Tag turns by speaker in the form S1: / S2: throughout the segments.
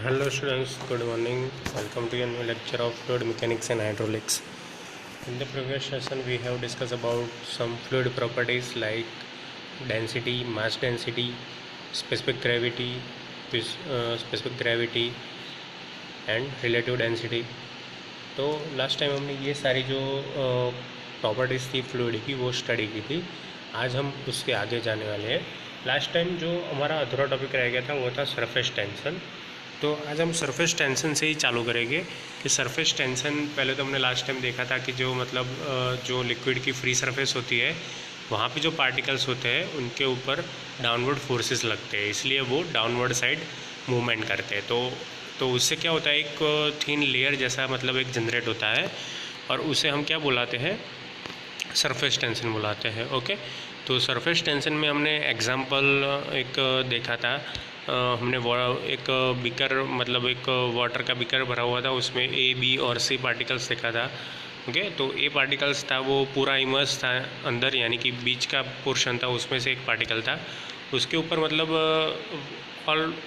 S1: Hello students, good morning. Welcome to a new lecture of fluid mechanics and hydraulics. In the previous session, we have discussed about some fluid properties like density, mass density, specific gravity, and relative density. तो last time हमने ये सारी जो properties थी fluid की वो study की थी। आज हम उसके आगे जाने वाले हैं। लास्ट टाइम जो हमारा अधूरा टॉपिक रह गया था वो था सरफेस टेंशन। तो आज हम सरफेस टेंशन से ही चालू करेंगे कि सरफेस टेंशन पहले तो हमने लास्ट टाइम देखा था कि जो मतलब जो लिक्विड की फ्री सरफेस होती है वहाँ पे जो पार्टिकल्स होते हैं उनके ऊपर डाउनवर्ड फोर्सेस लगते हैं, इसलिए वो डाउनवर्ड साइड मूवमेंट करते हैं। तो उससे क्या होता है, एक थिन लेयर जैसा मतलब एक जनरेट होता है और उसे हम क्या बुलाते हैं, सरफेस टेंशन बुलाते हैं। ओके, तो सरफेस टेंशन में हमने एग्जांपल एक देखा था। हमने एक बीकर मतलब एक वाटर का बीकर भरा हुआ था, उसमें ए बी और सी पार्टिकल्स देखा था। ओके, तो ए पार्टिकल्स था वो पूरा इमर्स था अंदर, यानी कि बीच का पोर्शन था उसमें से एक पार्टिकल था, उसके ऊपर मतलब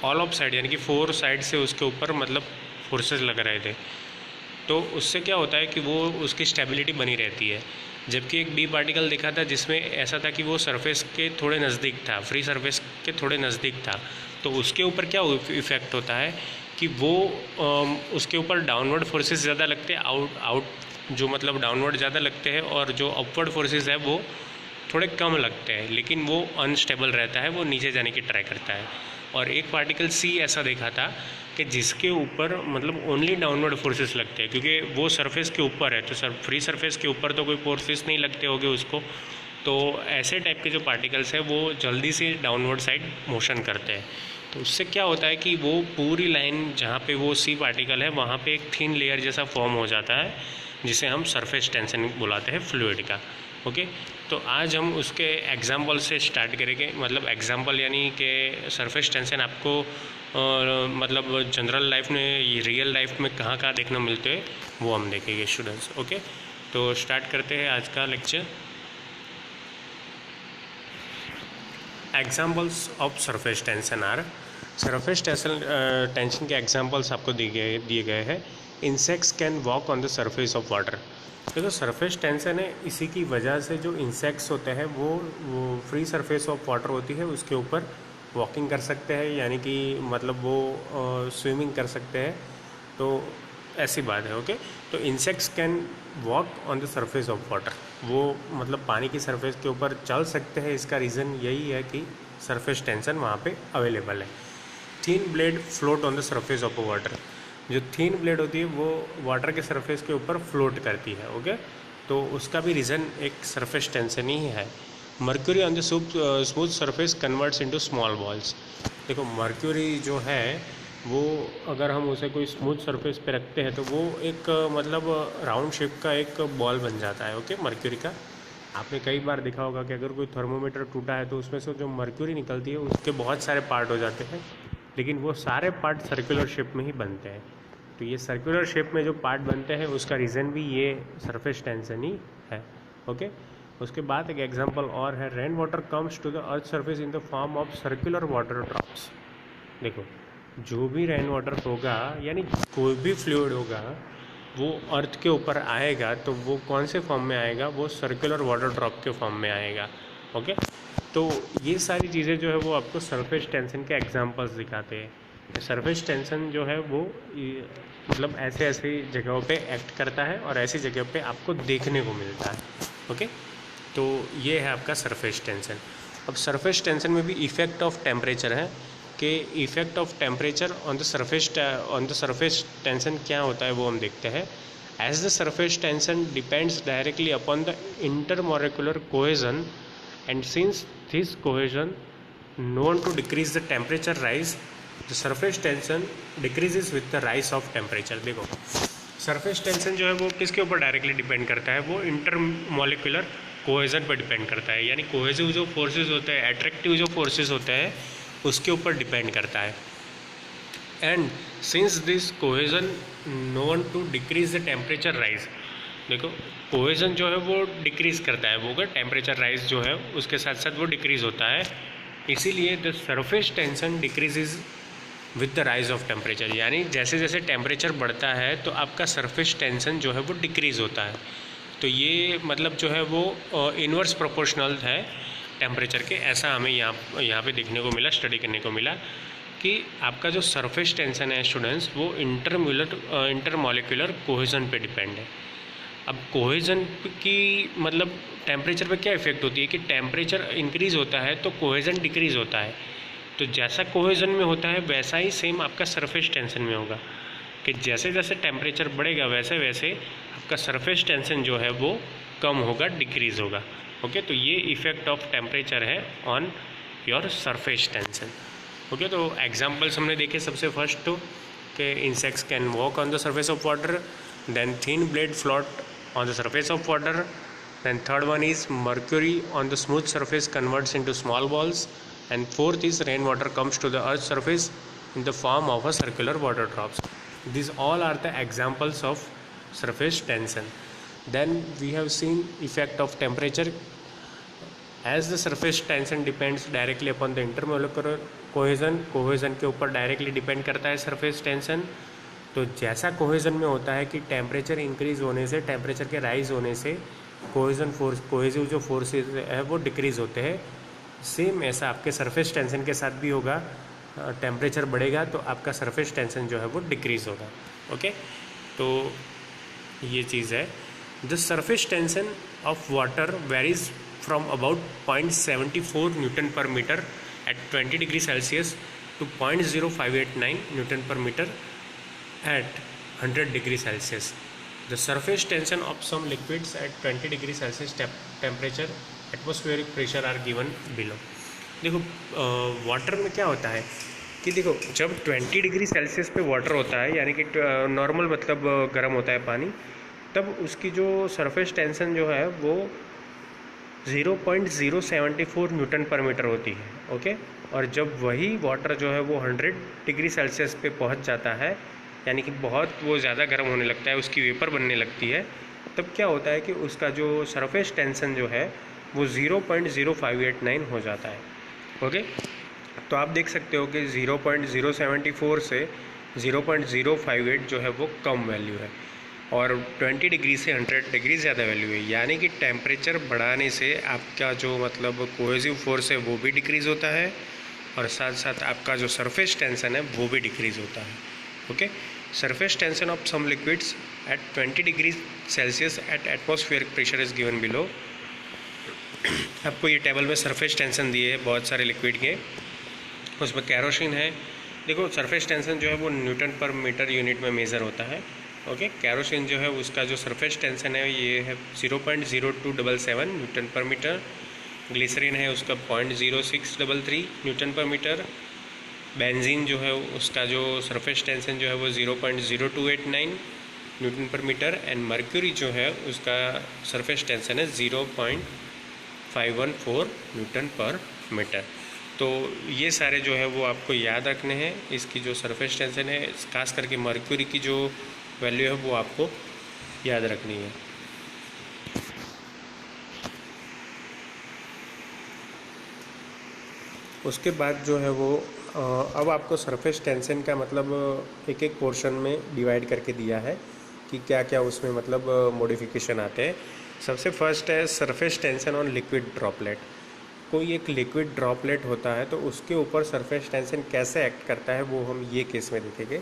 S1: ऑल ऑफ साइड यानी कि फोर साइड से उसके ऊपर मतलब फोर्सेस लग रहे थे। तो उससे क्या होता है कि वो उसकी स्टेबिलिटी बनी रहती है। जबकि एक बी पार्टिकल देखा था जिसमें ऐसा था कि वो सरफेस के थोड़े नज़दीक था, फ्री सरफेस के थोड़े नज़दीक था। तो उसके ऊपर क्या इफ़ेक्ट होता है कि वो उसके ऊपर डाउनवर्ड फोर्सेस ज़्यादा लगते हैं, आउट जो मतलब डाउनवर्ड ज़्यादा लगते हैं, और जो अपवर्ड फोर्सेस है वो थोड़े कम लगते हैं, लेकिन वो अनस्टेबल रहता है, वो नीचे जाने की ट्राई करता है। और एक पार्टिकल सी ऐसा देखा था कि जिसके ऊपर मतलब ओनली डाउनवर्ड फोर्सेस लगते हैं, क्योंकि वो सरफेस के ऊपर है, तो फ्री सरफेस के ऊपर तो कोई फोर्सेस नहीं लगते होंगे उसको। तो ऐसे टाइप के जो पार्टिकल्स हैं वो जल्दी से डाउनवर्ड साइड मोशन करते हैं। तो उससे क्या होता है कि वो पूरी लाइन जहाँ पे वो सी पार्टिकल है वहाँ पे एक थिन लेयर जैसा फॉर्म हो जाता है, जिसे हम सरफेस टेंशन बुलाते हैं फ्लूइड का। ओके, तो आज हम उसके एग्जाम्पल से स्टार्ट करेंगे। मतलब एग्जाम्पल यानी कि सरफेस टेंशन आपको मतलब जनरल लाइफ में, रियल लाइफ में कहाँ कहाँ देखने मिलते हैं वो हम देखेंगे स्टूडेंट्स। ओके, तो स्टार्ट करते हैं आज का lecture. Examples of surface tension are, surface tension के एग्जाम्पल्स आपको दिए गए हैं। Insects can walk on the surface of water. देखो सरफेस टेंशन है, इसी की वजह से जो इंसेक्ट्स होते हैं वो फ्री सरफेस ऑफ वाटर होती है उसके ऊपर वॉकिंग कर सकते हैं, यानी कि मतलब वो स्विमिंग कर सकते हैं। तो ऐसी बात है। ओके, तो insects can walk on the surface of water, वो मतलब पानी की सरफेस के ऊपर चल सकते हैं। इसका रीज़न यही है कि सरफेस टेंशन वहाँ पे अवेलेबल है। Thin blade float on the surface of water, जो थिन ब्लेड होती है वो वाटर के सरफेस के ऊपर फ्लोट करती है। ओके, तो उसका भी रीज़न एक सरफेस टेंशन ही है। Mercury on the smooth surface converts into small balls. देखो मर्क्यूरी जो है वो अगर हम उसे कोई स्मूथ सरफेस पे रखते हैं तो वो एक मतलब राउंड शेप का एक बॉल बन जाता है। ओके, मर्क्यूरी का आपने कई बार देखा होगा कि अगर कोई थर्मोमीटर टूटा है तो उसमें से जो मर्क्यूरी निकलती है उसके बहुत सारे पार्ट हो जाते हैं, लेकिन वो सारे पार्ट सर्कुलर शेप में ही बनते हैं। तो ये सर्कुलर शेप में जो पार्ट बनते हैं उसका रीज़न भी ये सरफेस टेंशन ही है। ओके, उसके बाद एक एग्जांपल और है, rain water comes to the earth surface in the form of circular water drops. देखो जो भी रेन वाटर होगा यानी कोई भी फ्लूइड होगा वो अर्थ के ऊपर आएगा तो वो कौन से फॉर्म में आएगा, वो सर्कुलर वाटर ड्रॉप के फॉर्म में आएगा। ओके, तो ये सारी चीज़ें जो है वो आपको सरफेस टेंशन के एग्जांपल्स दिखाते हैं। सरफेस टेंशन जो है वो मतलब ऐसे ऐसी जगहों पे एक्ट करता है और ऐसी जगह पे आपको देखने को मिलता है। ओके, तो ये है आपका सरफेस टेंशन। अब सरफेस टेंशन में भी इफ़ेक्ट ऑफ टेम्परेचर है कि effect of temperature on the surface tension क्या होता है वो हम देखते हैं। As the surface tension depends directly upon the intermolecular cohesion and since this cohesion known to decrease the temperature rise, the surface tension decreases with the rise of temperature। देखो surface tension जो है वो किसके ऊपर directly depend करता है, वो intermolecular cohesion पर डिपेंड करता है, यानी कोहेसिव जो फोर्सेस होते हैं, एट्रैक्टिव जो फोर्सेस होते हैं उसके ऊपर डिपेंड करता है। And since this cohesion known to decrease the temperature rise, देखो कोहेजन जो है वो डिक्रीज़ करता है, वो अगर टेम्परेचर राइज जो है उसके साथ साथ वो डिक्रीज़ होता है, इसीलिए the surface tension decreases with the rise of temperature, यानी जैसे जैसे टेम्परेचर बढ़ता है तो आपका सरफेस टेंशन जो है वो डिक्रीज़ होता है। तो ये मतलब जो है वो इन्वर्स प्रोपोर्शनल है टेम्परेचर के, ऐसा हमें यहाँ पे देखने को मिला, स्टडी करने को मिला कि आपका जो सरफेस टेंशन है स्टूडेंट्स वो इंटरमॉलिक्यूलर कोहेजन पे डिपेंड है। अब कोहेजन की मतलब टेम्परेचर पे क्या इफेक्ट होती है कि टेम्परेचर इंक्रीज़ होता है तो कोहेजन डिक्रीज़ होता है। तो जैसा कोहेजन में होता है वैसा ही सेम आपका सरफेस टेंशन में होगा कि जैसे जैसे टेम्परेचर बढ़ेगा वैसे वैसे आपका सरफेस टेंशन जो है वो कम होगा, डिक्रीज़ होगा। ओके, तो ये इफ़ेक्ट ऑफ टेम्परेचर है on your surface tension. Okay, तो एग्जांपल्स हमने देखे सबसे फर्स्ट तो कि insects can walk on the surface of water, then thin blade float on the surface of water, then third one is mercury on the smooth surface converts into small balls, and fourth is rainwater comes to the earth's surface in the form of a circular water drops. These all are the examples of surface tension. Then we have seen effect of temperature. As the surface tension depends directly upon the intermolecular cohesion, cohesion के ऊपर directly depend करता है surface tension। तो जैसा cohesion में होता है कि टेम्परेचर इंक्रीज़ होने से, टेम्परेचर के राइज होने से कोहेजन फोर्स, कोहेसिव जो फोर्सेज है वो डिक्रीज़ होते हैं, सेम ऐसा आपके सरफेस टेंशन के साथ भी होगा। टेम्परेचर बढ़ेगा तो आपका सरफेस टेंशन जो है वो डिक्रीज़ होगा। ओके, तो ये चीज़ है। The surface tension of water varies from about 0.74 newton per metre at 20 degree Celsius to 0.0589 newton per metre at 100 degree Celsius. The surface tension of some liquids at 20 degree Celsius temperature atmospheric pressure are given below. देखो water में क्या होता है कि देखो जब 20 degree Celsius पे water होता है, यानी कि नॉर्मल मतलब गर्म होता है पानी, तब उसकी जो सरफेस टेंशन जो है वो 0.074 न्यूटन पर मीटर होती है। ओके, और जब वही वाटर जो है वो 100 डिग्री सेल्सियस पे पहुंच जाता है, यानी कि बहुत वो ज़्यादा गर्म होने लगता है, उसकी वेपर बनने लगती है, तब क्या होता है कि उसका जो सरफेस टेंशन जो है वो 0.0589 हो जाता है। ओके, तो आप देख सकते हो कि 0.074 से 0.058 जो है वो कम वैल्यू है और 20 डिग्री से 100 डिग्री ज़्यादा वैल्यू है। यानी कि टेम्परेचर बढ़ाने से आपका जो मतलब कोहेसिव फोर्स है वो भी डिक्रीज़ होता है और साथ साथ आपका जो सरफेस टेंशन है वो भी डिक्रीज़ होता है। Okay, surface tension of some liquids at 20 degree Celsius at atmospheric pressure is given below. आपको ये टेबल में सरफेस टेंशन दिए है बहुत सारे लिक्विड के, उसमें कैरोसिन है। देखो सरफेस टेंशन जो है वो न्यूटन पर मीटर यूनिट में मेज़र होता है। ओके, कैरोसिन जो है उसका जो सरफेस टेंशन है ये है 0.0277 न्यूटन पर मीटर। ग्लिसरीन है उसका 0.0633 न्यूटन पर मीटर। बेंजीन जो है उसका जो सरफेस टेंशन जो है वो 0.0289 Newton per metre. And mercury जो है उसका सरफेस टेंशन है 0.514 न्यूटन पर मीटर। तो ये सारे जो है वो आपको याद रखने हैं। इसकी जो सरफेस टेंशन है, खास करके मर्क्यूरी की जो वैल्यू है वो आपको याद रखनी है। उसके बाद जो है वो अब आपको सरफेस टेंशन का मतलब एक एक पोर्शन में डिवाइड करके दिया है कि क्या क्या उसमें मतलब मॉडिफिकेशन आते हैं। सबसे फर्स्ट है surface tension on liquid droplet. कोई एक लिक्विड ड्रॉपलेट होता है तो उसके ऊपर सरफेस टेंशन कैसे एक्ट करता है वो हम ये केस में देखेंगे।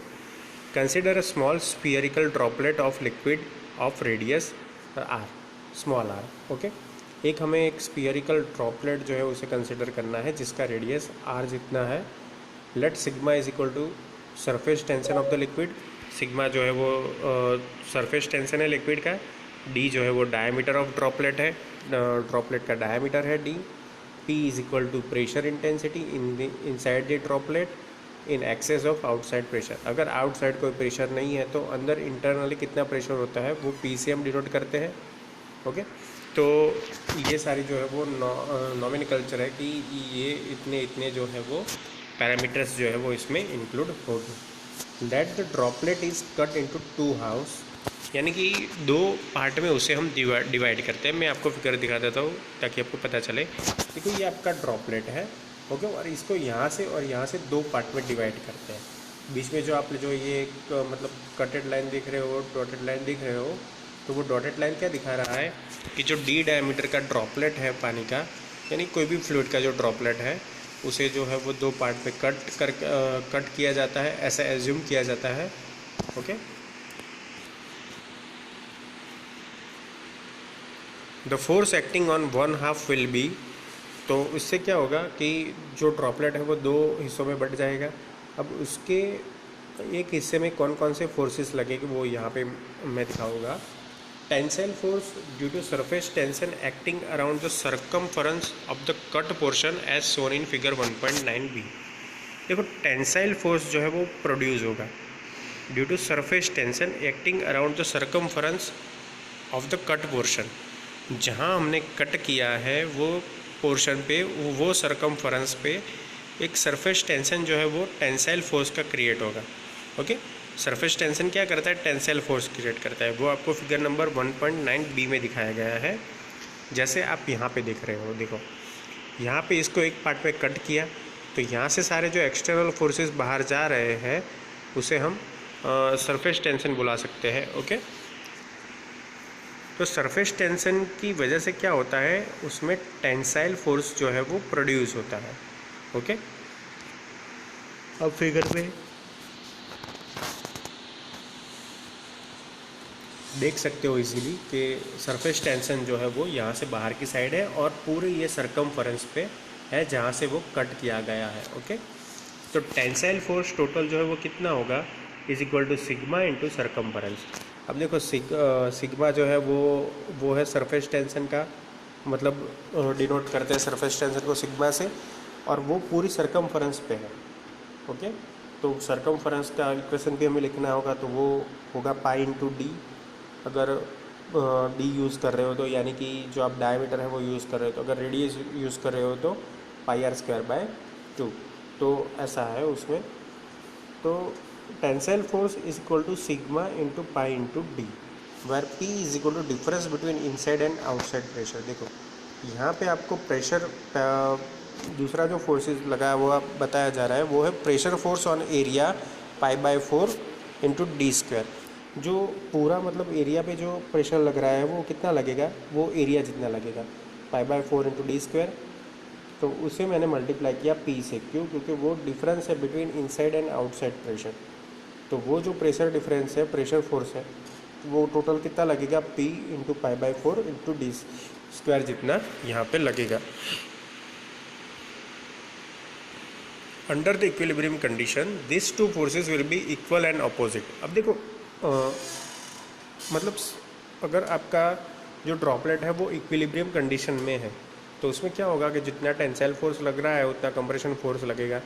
S1: Consider a small spherical droplet of liquid of radius R, small R. Okay, एक हमें एक स्फीयरिकल ड्रॉपलेट जो है उसे कंसिडर करना है जिसका रेडियस आर जितना है। Let sigma is equal to surface tension of the liquid. Sigma जो है वो सरफेस टेंशन है लिक्विड का, डी जो है वो डायमीटर ऑफ ड्रॉपलेट है, ड्रॉपलेट का डायमीटर है D. P is equal to pressure intensity inside the droplet in excess of outside pressure. अगर आउटसाइड कोई प्रेशर नहीं है तो अंदर इंटरनली कितना प्रेशर होता है वो पी से हम डिनोट करते हैं। ओके, तो ये सारी जो है वो नॉमिनकल्चर है कि ये इतने इतने जो है वो पैरामीटर्स जो है वो इसमें इंक्लूड होगी। That the droplet is cut into 2 house, यानी कि 2 पार्ट में उसे हम डिवाइड करते हैं। मैं आपको फिगर दिखा देता हूँ ताकि आपको पता चले। देखो ये आपका ड्रॉपलेट है। ओके, और इसको यहाँ से और यहाँ से 2 पार्ट में डिवाइड करते हैं। बीच में जो आप जो ये एक मतलब कटेड लाइन देख रहे हो, डॉटेड लाइन देख रहे हो, तो वो डॉटेड लाइन क्या दिखा रहा है कि जो डी डायमीटर का ड्रॉपलेट है पानी का, यानी कोई भी फ्लूइड का जो ड्रॉपलेट है, उसे जो है वो दो पार्ट में कट किया जाता है, ऐसा एज्यूम किया जाता है। Okay, the force acting on one half will be, तो इससे क्या होगा कि जो ड्रॉपलेट है वो दो हिस्सों में बट जाएगा। अब उसके एक हिस्से में कौन कौन से फोर्सेस लगेंगे वो यहाँ पे मैं दिखाऊंगा। Tensile force due to surface tension acting around the circumference of the cut portion as shown in figure 1.9 B. देखो टेंसाइल फोर्स जो है वो प्रोड्यूस होगा due to surface tension acting around the circumference of the cut portion. जहाँ हमने cut किया है वो पोर्शन पे, वो सरकमफरेंस पे एक सरफेस टेंशन जो है वो टेंसाइल फोर्स का क्रिएट होगा। ओके, सरफेस टेंशन क्या करता है, टेंसाइल फोर्स क्रिएट करता है। वो आपको फिगर नंबर 1.9 बी में दिखाया गया है। जैसे आप यहाँ पे देख रहे हो, देखो यहाँ पे इसको एक पार्ट पे कट किया, तो यहाँ से सारे जो एक्सटर्नल फोर्सेस बाहर जा रहे हैं उसे हम सरफेस टेंशन बुला सकते हैं। ओके, तो सरफेस टेंशन की वजह से क्या होता है, उसमें टेंसाइल फोर्स जो है वो प्रोड्यूस होता है। ओके, अब फिगर में देख सकते हो इजीली कि सरफेस टेंशन जो है वो यहाँ से बाहर की साइड है और पूरे ये सरकमफरेंस पे है जहाँ से वो कट किया गया है। ओके, तो टेंसाइल फोर्स टोटल जो है वो कितना होगा, is equal to sigma into circumference. अब देखो सिग्मा जो है वो है सरफेस टेंशन का, मतलब डिनोट करते हैं सरफेस टेंशन को सिग्मा से, और वो पूरी सरकमफरेंस पे है। ओके, तो सरकमफरेंस का इक्वेशन भी हमें लिखना होगा, तो वो होगा पाई इंटू डी। अगर डी यूज़ कर रहे हो तो, यानी कि जो आप डायमीटर है वो यूज़ कर रहे हो, तो अगर रेडियस यूज़ कर रहे हो तो पाई आर स्क्वायर बाय 2, तो ऐसा है उसमें। तो tensile force is equal to sigma into pi into D, where P is equal to difference between inside and outside pressure. देखो यहाँ पे आपको प्रेशर, दूसरा जो फोर्सेस लगा है वो आप बताया जा रहा है, वो है pressure force on area pi by 4 into D square. जो पूरा मतलब एरिया पे जो प्रेशर लग रहा है वो कितना लगेगा, वो एरिया जितना लगेगा, pi by 4 into D square. तो उसे मैंने मल्टीप्लाई किया पी से, क्यों, क्योंकि वो डिफरेंस है between inside and outside pressure. तो वो जो प्रेशर डिफरेंस है, प्रेशर फोर्स है, वो टोटल कितना लगेगा, P into pi by 4 into D square जितना यहाँ पे लगेगा। Under the equilibrium condition this two forces will be equal and opposite. अब देखो मतलब अगर आपका जो ड्रॉपलेट है वो इक्विलिब्रियम कंडीशन में है, तो उसमें क्या होगा कि जितना टेंसाइल फोर्स लग रहा है उतना कंप्रेशन फोर्स लगेगा।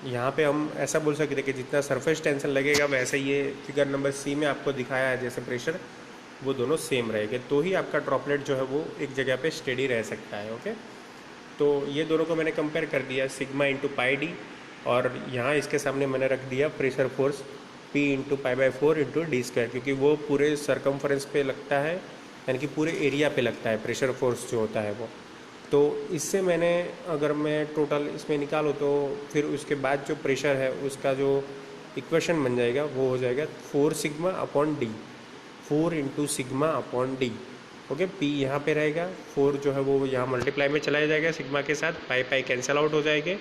S1: यहाँ पे हम ऐसा बोल सकते हैं कि जितना सरफेस टेंशन लगेगा वैसे ये फिगर नंबर सी में आपको दिखाया है जैसे प्रेशर, वो दोनों सेम रहेंगे, तो ही आपका ड्रॉपलेट जो है वो एक जगह पे स्टेडी रह सकता है। ओके, तो ये दोनों को मैंने कंपेयर कर दिया, सिग्मा इंटू पाई डी, और यहाँ इसके सामने मैंने रख दिया pressure force P into pi by 4 into D square, क्योंकि वो पूरे सरकमफरेंस पे लगता है, यानी कि पूरे एरिया पे लगता है प्रेशर फोर्स जो होता है वो। तो इससे मैंने, अगर मैं टोटल इसमें निकालूँ तो फिर उसके बाद जो प्रेशर है उसका जो इक्वेशन बन जाएगा वो हो जाएगा 4 sigma upon D, 4 into sigma upon D. Okay, P यहाँ पे रहेगा, 4 जो है वो यहाँ मल्टीप्लाई में चला जाएगा सिग्मा के साथ, पाई पाई कैंसिल आउट हो जाएंगे,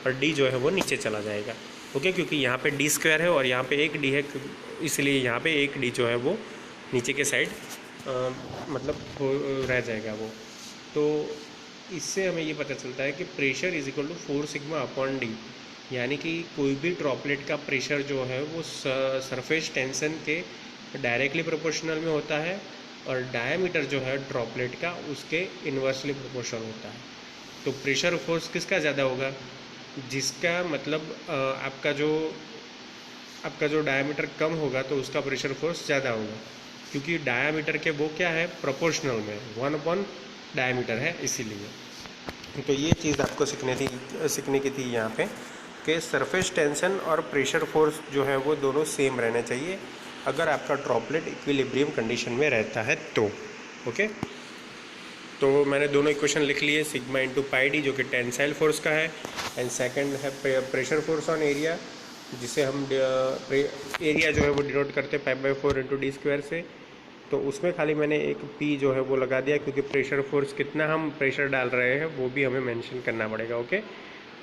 S1: और डी जो है वो नीचे चला जाएगा। ओके, क्योंकि यहाँ पे डी स्क्वायर है और यहाँ पे एक डी है, इसलिए यहाँ पे एक डी जो है वो नीचे के साइड मतलब रह जाएगा वो। तो इससे हमें ये पता चलता है कि pressure is equal to 4 sigma upon D, यानी कि कोई भी ड्रॉपलेट का प्रेशर जो है वो सरफेस टेंशन के डायरेक्टली प्रोपोर्शनल में होता है, और डायमीटर जो है ड्रॉपलेट का उसके इन्वर्सली प्रोपोर्शनल होता है। तो प्रेशर फोर्स किसका ज़्यादा होगा, जिसका मतलब आपका जो डायमीटर कम होगा तो उसका प्रेशर फोर्स ज़्यादा होगा, क्योंकि डायमीटर के वो क्या है, प्रोपोर्शनल में 1 अपॉन डायमीटर है, इसीलिए। तो ये चीज़ आपको सीखने की थी यहाँ पे कि सरफेस टेंशन और प्रेशर फोर्स जो है वो दोनों सेम रहने चाहिए अगर आपका ड्रॉपलेट इक्विलिब्रियम कंडीशन में रहता है तो। ओके, तो मैंने दोनों इक्वेशन लिख लिए, सिग्मा इंटू पाई डी जो कि टेंसाइल फोर्स का है, एंड सेकंड है प्रेशर फोर्स ऑन एरिया जिसे हम एरिया जो है वो डिनोट करते हैं π/4 × d² से। तो उसमें खाली मैंने एक P जो है वो लगा दिया, क्योंकि प्रेशर फोर्स कितना हम प्रेशर डाल रहे हैं वो भी हमें मेंशन करना पड़ेगा। ओके,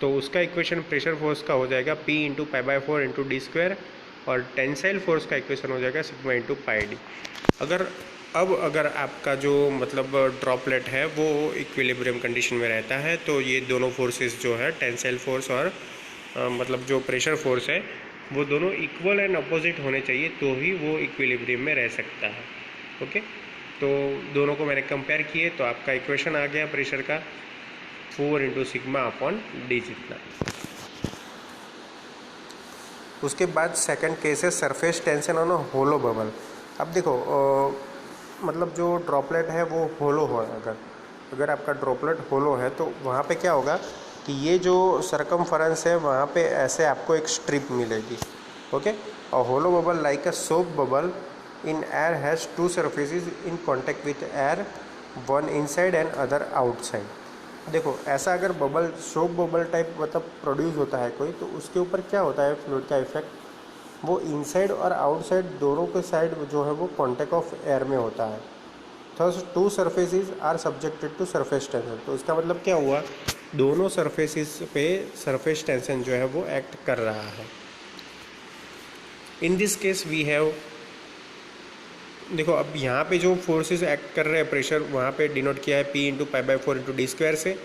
S1: तो उसका इक्वेशन प्रेशर फोर्स का हो जाएगा P × π/4 × d², और टेंसाइल फोर्स का इक्वेशन हो जाएगा सिग्मा × πd। अगर आपका जो मतलब ड्रॉपलेट है वो इक्विलिब्रियम कंडीशन में रहता है, तो ये दोनों फोर्सेस जो है टेंसाइल फोर्स और मतलब जो प्रेशर फोर्स है वो दोनों इक्वल एंड अपोजिट होने चाहिए, तो ही वो इक्विलिब्रियम में रह सकता है। ओके, तो दोनों को मैंने कंपेयर किए तो आपका इक्वेशन आ गया प्रेशर का 4 × σ/d जितना। उसके बाद सेकंड केस है surface tension on a hollow bubble. अब देखो मतलब जो ड्रॉपलेट है वो होलो हो, अगर आपका ड्रॉपलेट होलो है तो वहाँ पे क्या होगा कि ये जो सरकमफरेंस है वहाँ पे ऐसे आपको एक स्ट्रिप मिलेगी। ओके, और hollow bubble like a soap bubble in air has two surfaces in contact with air, one inside and other outside. देखो ऐसा अगर बबल सोप बबल टाइप मतलब प्रोड्यूस होता है कोई, तो उसके ऊपर क्या होता है फ्लूइड का इफेक्ट, वो इनसाइड और आउटसाइड दोनों के साइड जो है वो कॉन्टेक्ट ऑफ एयर में होता है। Thus two surfaces are subjected to surface tension. तो इसका मतलब क्या हुआ, दोनों सरफेसेस पे सरफेस टेंशन जो है वो एक्ट कर रहा है। In this case we have, देखो अब यहाँ पे जो फोर्सेस एक्ट कर रहे हैं प्रेशर, वहाँ पे डिनोट किया है P × π/4 × d² से,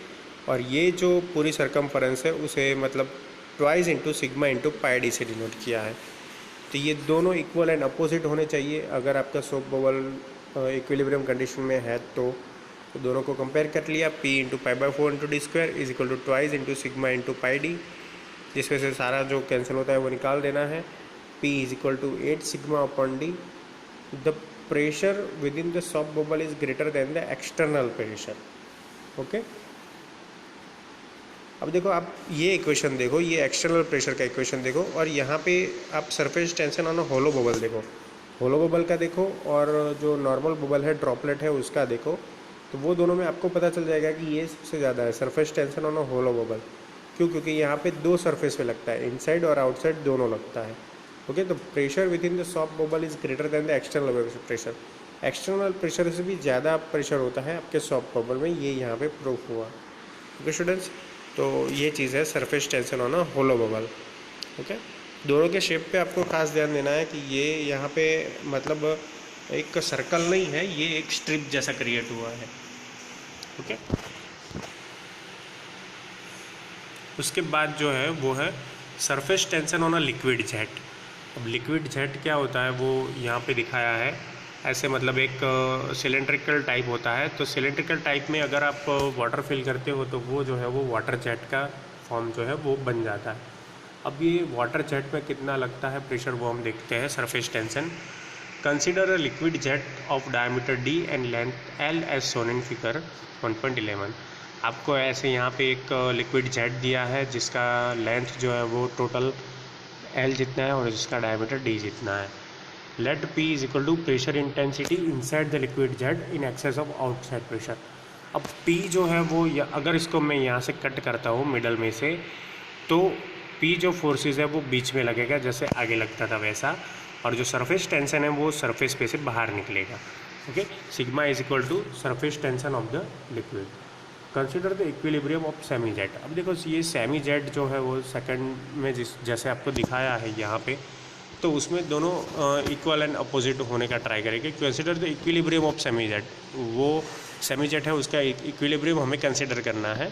S1: और ये जो पूरी सरकमफरेंस है उसे मतलब ट्वाइस × सिग्मा × πd से डिनोट किया है। तो ये दोनों इक्वल एंड अपोजिट होने चाहिए अगर आपका सोप बबल इक्विलिब्रियम कंडीशन में है। तो दोनों को कंपेयर कर लिया, P × π/4 × d² is equal to twice × sigma × πd, जिसमें से सारा जो कैंसिल होता है वो निकाल देना है। P is equal to 8 σ/d। The pressure within the soap bubble is greater than the external pressure. Okay, अब देखो आप ये इक्वेशन देखो, ये एक्सटर्नल प्रेशर का इक्वेशन देखो, और यहाँ पे आप surface tension on hollow bubble देखो, होलो बबल का देखो, और जो नॉर्मल बबल है ड्रॉपलेट है उसका देखो। तो वो दोनों में आपको पता चल जाएगा कि ये सबसे ज़्यादा है surface tension on hollow bubble. क्यों? क्योंकि यहाँ पे दो सरफेस पे लगता है, इनसाइड और आउटसाइड दोनों लगता है। ओके, तो pressure within the soap bubble is greater than the external pressure. External pressure से भी ज़्यादा प्रेशर होता है आपके सोप बबल में, ये यहाँ पे प्रूफ हुआ। ओके स्टूडेंट्स, तो ये चीज़ है surface tension on hollow bubble. Okay, दोनों के शेप पे आपको खास ध्यान देना है कि ये यहाँ पे मतलब एक सर्कल नहीं है, ये एक स्ट्रिप जैसा क्रिएट हुआ है। ओके, उसके बाद जो है वो है surface tension on a liquid jet. अब लिक्विड जेट क्या होता है वो यहाँ पे दिखाया है ऐसे, मतलब एक सिलेंड्रिकल टाइप होता है। तो सिलेंड्रिकल टाइप में अगर आप वाटर फिल करते हो तो वो जो है वो वाटर जेट का फॉर्म जो है वो बन जाता है। अब ये वाटर जेट में कितना लगता है प्रेशर वो हम देखते हैं। Surface tension, consider a liquid jet of diameter d and length l as shown in figure 1.11। आपको ऐसे यहाँ पे एक लिक्विड जेट दिया है जिसका लेंथ जो है वो टोटल l जितना है और जिसका डायमीटर d जितना है। Let P is equal to pressure intensity inside the liquid jet in excess of outside pressure. अब P जो है वो अगर इसको मैं यहाँ से कट करता हूँ मिडल में से, तो P जो फोर्सेस है वो बीच में लगेगा जैसे आगे लगता था वैसा, और जो सरफेस टेंशन है वो सरफेस पे से बाहर निकलेगा। Okay, sigma is equal to surface tension of the liquid. Consider the equilibrium of semi jet. अब देखो ये सेमी जेट जो है वो सेकंड में जैसे आपको दिखाया है यहाँ पे, तो उसमें दोनों इक्वल एंड अपोजिट होने का ट्राई करेंगे। Consider the equilibrium of semi jet, वो सेमी जेट है उसका इक्विलिब्रियम हमें कंसिडर करना है।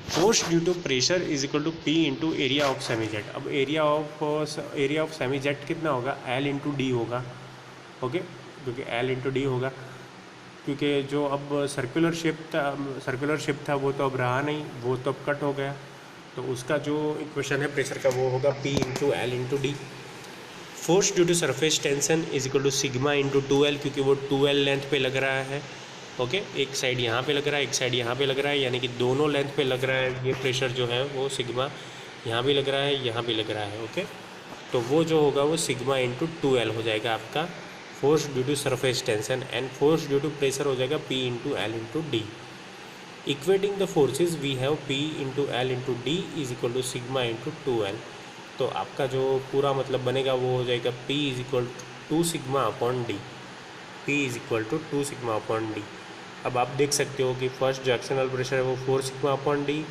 S1: Force due to pressure is equal to P into area of semi jet. अब एरिया ऑफ सेमी जेट कितना होगा, L इंटू डी होगा। ओके, क्योंकि L इंटू डी होगा, क्योंकि जो अब सर्कुलर शिप था वो तो अब रहा नहीं, वो तो अब कट हो गया। तो उसका जो इक्वेशन है प्रेशर का वो होगा P into L into D. Force due to surface tension is equal to sigma into 2L, क्योंकि वो 2L लेंथ पे लग रहा है। ओके, एक साइड यहाँ पे लग रहा है, एक साइड यहाँ पे लग रहा है, यानी कि दोनों लेंथ पे लग रहा है। ये प्रेशर जो है वो सिग्मा यहाँ भी लग रहा है, यहाँ भी लग रहा है। ओके, तो वो जो होगा वो सिग्मा इंटू 2L हो जाएगा आपका force due to surface tension, and force due to pressure हो जाएगा P into L into D. Equating the forces we have P into L into D is equal to sigma into 2L। तो आपका जो पूरा मतलब बनेगा वो हो जाएगा P is equal to sigma upon D. P is equal to 2 sigma upon D. अब आप देख सकते हो कि फर्स्ट जो एक्सटर्नल प्रेशर है वो 4 sigma upon D,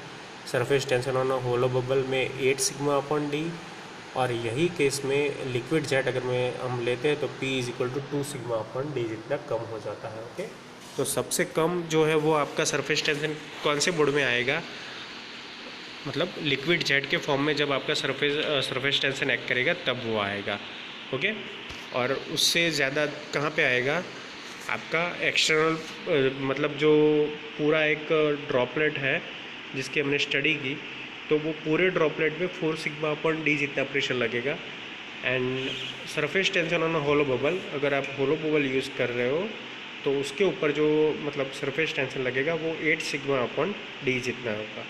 S1: surface tension on a hollow bubble में 8 सिग्मा अपॉन डी, और यही केस में लिक्विड जेट अगर हम लेते हैं तो P is equal to 2 sigma upon D जितना कम हो जाता है। ओके, तो सबसे कम जो है वो आपका सरफेस टेंशन कौन से मोड में आएगा, मतलब लिक्विड जेट के फॉर्म में जब आपका सरफेस टेंशन एक्ट करेगा तब वो आएगा। ओके, और उससे ज़्यादा कहाँ पे आएगा आपका एक्सटर्नल, मतलब जो पूरा एक ड्रॉपलेट है जिसकी हमने स्टडी की, तो वो पूरे ड्रॉपलेट में 4 सिग्मा अपॉन डी जितना प्रेशर लगेगा। And surface tension on hollow bubble, अगर आप होलो बबल यूज़ कर रहे हो तो उसके ऊपर जो मतलब सरफेस टेंशन लगेगा वो 8 सिग्मा अपॉन डी जितना होगा।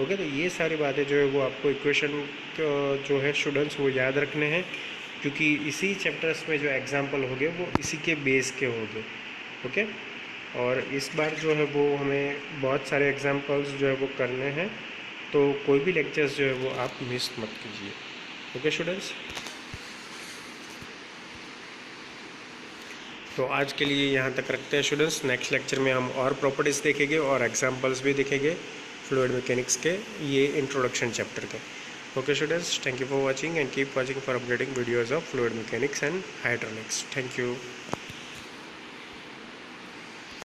S1: ओके, तो ये सारी बातें जो है वो आपको इक्वेशन जो है स्टूडेंट्स वो याद रखने हैं, क्योंकि इसी चैप्टर्स में जो एग्जाम्पल होंगे वो इसी के बेस के होंगे। ओके, और इस बार जो है वो हमें बहुत सारे एग्जाम्पल्स जो है वो करने हैं, तो कोई भी लेक्चर्स जो है वो आप मिस मत कीजिए। ओके स्टूडेंट्स, तो आज के लिए यहाँ तक रखते हैं स्टूडेंट्स। नेक्स्ट लेक्चर में हम और प्रॉपर्टीज़ देखेंगे और एग्जाम्पल्स भी देखेंगे फ्लूइड मैकेनिक्स के, ये इंट्रोडक्शन चैप्टर के। Okay students, thank you for watching and keep watching for updating videos of fluid mechanics and hydraulics. Thank you.